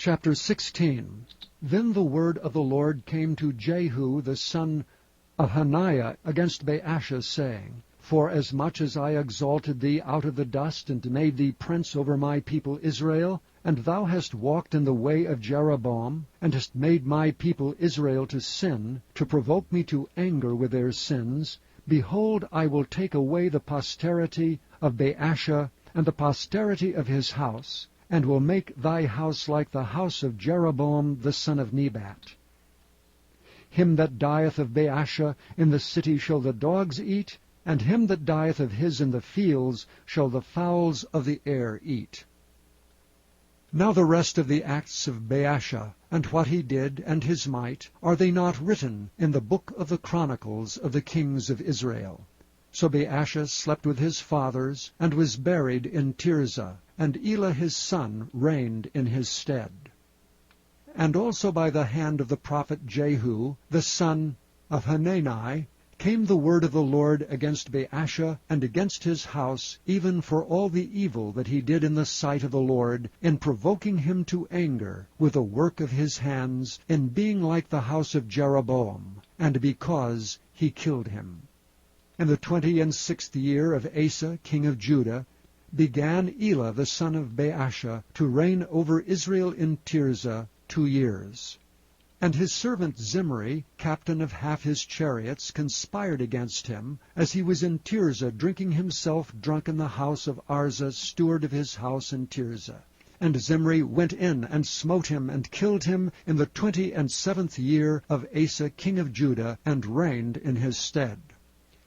Chapter 16. Then the word of the Lord came to Jehu the son of Hananiah against Baasha, saying, Forasmuch as I exalted thee out of the dust, and made thee prince over my people Israel, and thou hast walked in the way of Jeroboam, and hast made my people Israel to sin, to provoke me to anger with their sins, behold, I will take away the posterity of Baasha, and the posterity of his house, and will make thy house like the house of Jeroboam the son of Nebat. Him that dieth of Baasha in the city shall the dogs eat, and him that dieth of his in the fields shall the fowls of the air eat. Now the rest of the acts of Baasha, and what he did, and his might, are they not written in the book of the chronicles of the kings of Israel? So Baasha slept with his fathers, and was buried in Tirzah, and Elah his son reigned in his stead. And also by the hand of the prophet Jehu, the son of Hanani, came the word of the Lord against Baasha and against his house, even for all the evil that he did in the sight of the Lord, in provoking him to anger with the work of his hands, in being like the house of Jeroboam, and because he killed him. In the 26th year of Asa king of Judah began Elah the son of Baasha to reign over Israel in Tirzah 2 years. And his servant Zimri, captain of half his chariots, conspired against him, as he was in Tirzah drinking himself drunk in the house of Arza, steward of his house in Tirzah. And Zimri went in and smote him and killed him in the 27th year of Asa king of Judah, and reigned in his stead.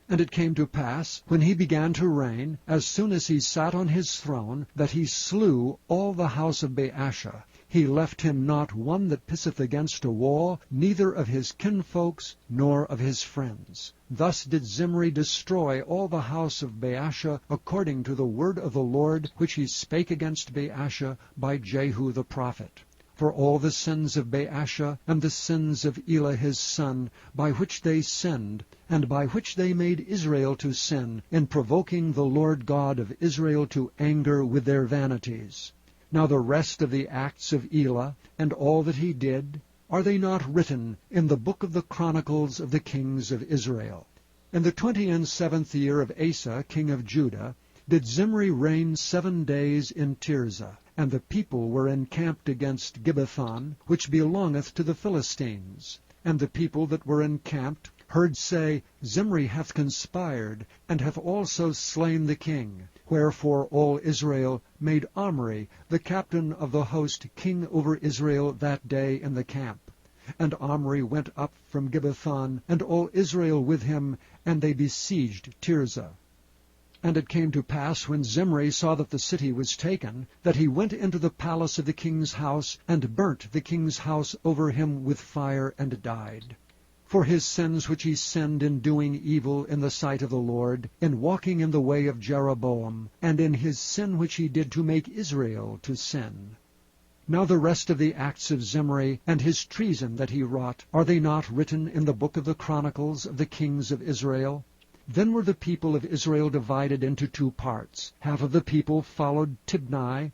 And it came to pass, when he began to reign, as soon as he sat on his throne, that he slew all the house of Baasha. He left him not one that pisseth against a wall, neither of his kinfolks, nor of his friends. Thus did Zimri destroy all the house of Baasha, according to the word of the Lord, which he spake against Baasha by Jehu the prophet. For all the sins of Baasha, and the sins of Elah his son, by which they sinned, and by which they made Israel to sin, in provoking the Lord God of Israel to anger with their vanities. Now the rest of the acts of Elah, and all that he did, are they not written in the book of the chronicles of the kings of Israel? In the 27th year of Asa king of Judah did Zimri reign 7 days in Tirzah. And the people were encamped against Gibbethon, which belongeth to the Philistines. And the people that were encamped heard say, Zimri hath conspired, and hath also slain the king. Wherefore all Israel made Omri, the captain of the host, king over Israel that day in the camp. And Omri went up from Gibbethon, and all Israel with him, and they besieged Tirzah. And it came to pass, when Zimri saw that the city was taken, that he went into the palace of the king's house, and burnt the king's house over him with fire, and died. For his sins which he sinned in doing evil in the sight of the Lord, in walking in the way of Jeroboam, and in his sin which he did to make Israel to sin. Now the rest of the acts of Zimri, and his treason that he wrought, are they not written in the book of the chronicles of the kings of Israel? Then were the people of Israel divided into 2 parts. Half of the people followed Tibni,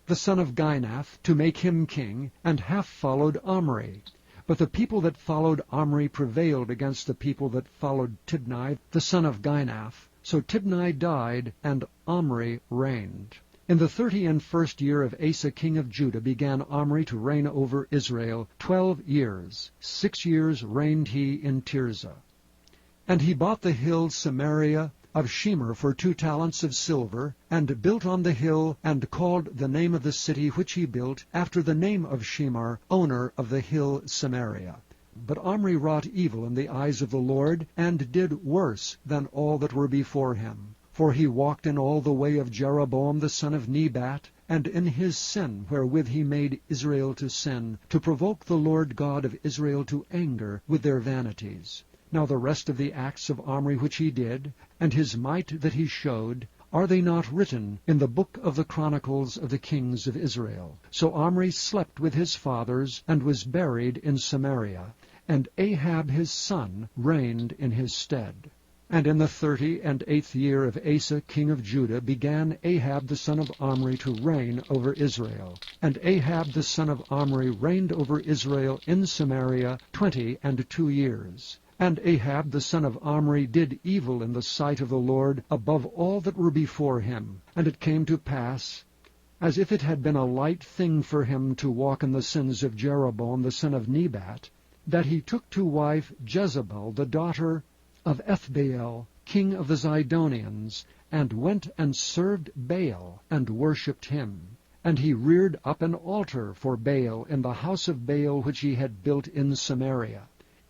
the son of Ginath, to make him king, and half followed Omri. But the people that followed Omri prevailed against the people that followed Tibni, the son of Ginath. So Tibni died, and Omri reigned. In the 31st year of Asa king of Judah began Omri to reign over Israel 12 years. 6 years reigned he in Tirzah. And he bought the hill Samaria of Shemer for 2 talents of silver, and built on the hill, and called the name of the city which he built after the name of Shemer, owner of the hill Samaria. But Omri wrought evil in the eyes of the Lord, and did worse than all that were before him. For he walked in all the way of Jeroboam the son of Nebat, and in his sin wherewith he made Israel to sin, to provoke the Lord God of Israel to anger with their vanities. Now the rest of the acts of Omri which he did, and his might that he showed, are they not written in the book of the chronicles of the kings of Israel? So Omri slept with his fathers, and was buried in Samaria, and Ahab his son reigned in his stead. And in the 38th year of Asa king of Judah began Ahab the son of Omri to reign over Israel. And Ahab the son of Omri reigned over Israel in Samaria 22 years. And Ahab the son of Omri did evil in the sight of the Lord above all that were before him. And it came to pass, as if it had been a light thing for him to walk in the sins of Jeroboam the son of Nebat, that he took to wife Jezebel the daughter of Ethbaal, king of the Zidonians, and went and served Baal, and worshipped him. And he reared up an altar for Baal in the house of Baal which he had built in Samaria.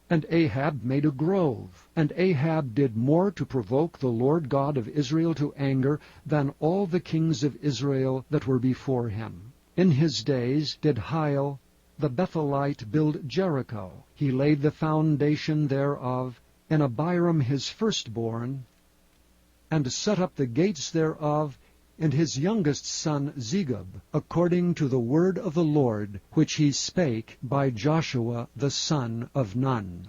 And Ahab made a grove. And Ahab did more to provoke the Lord God of Israel to anger than all the kings of Israel that were before him. In his days did Hiel the Bethelite build Jericho. He laid the foundation thereof, and Abiram his firstborn, and set up the gates thereof, and his youngest son Zegub, according to the word of the Lord, which he spake by Joshua the son of Nun.